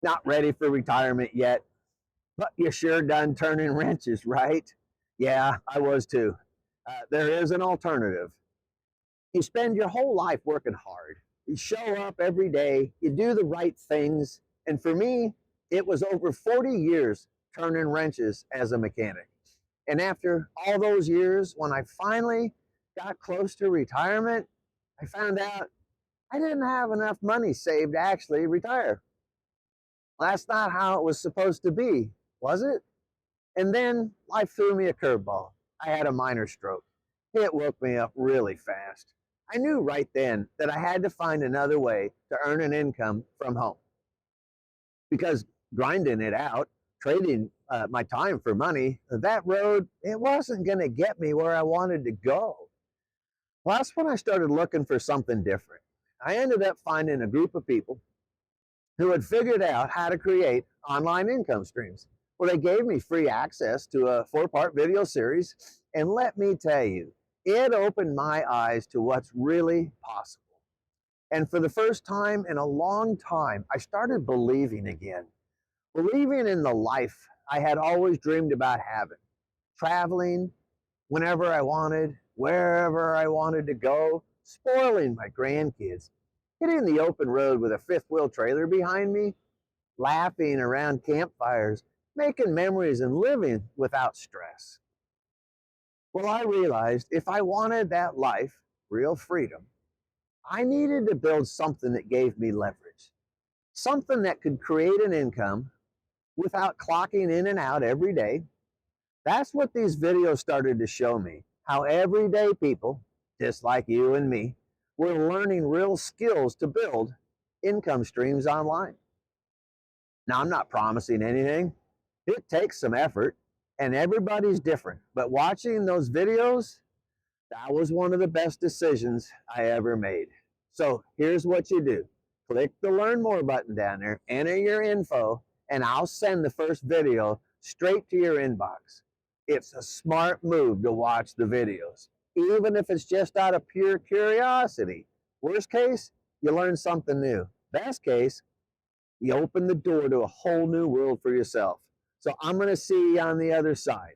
Not ready for retirement yet, but you're sure done turning wrenches, right? Yeah, I was too. There is an alternative. You spend your whole life working hard. You show up every day, you do the right things. And for me, it was over 40 years turning wrenches as a mechanic. And after all those years, when I finally got close to retirement, I found out I didn't have enough money saved to actually retire. Well, that's not how it was supposed to be, was it? And then life threw me a curveball. I had a minor stroke. It woke me up really fast. I knew right then that I had to find another way to earn an income from home because grinding it out, trading my time for money, that road, it wasn't going to get me where I wanted to go. Well, that's when I started looking for something different. I ended up finding a group of people who had figured out how to create online income streams. Well, they gave me free access to a 4-part video series, and let me tell you, it opened my eyes to what's really possible. And for the first time in a long time, I started believing again, believing in the life I had always dreamed about having, traveling whenever I wanted, wherever I wanted to go, spoiling my grandkids, hitting the open road with a fifth wheel trailer behind me, laughing around campfires, making memories, and living without stress. Well, I realized if I wanted that life, real freedom, I needed to build something that gave me leverage, something that could create an income without clocking in and out every day. That's what these videos started to show me, how everyday people, just like you and me, were learning real skills to build income streams online. Now, I'm not promising anything. It takes some effort, and everybody's different. But watching those videos, that was one of the best decisions I ever made. So here's what you do. Click the Learn More button down there, enter your info, and I'll send the first video straight to your inbox. It's a smart move to watch the videos, even if it's just out of pure curiosity. Worst case, you learn something new. Best case, you open the door to a whole new world for yourself. So I'm going to see you on the other side.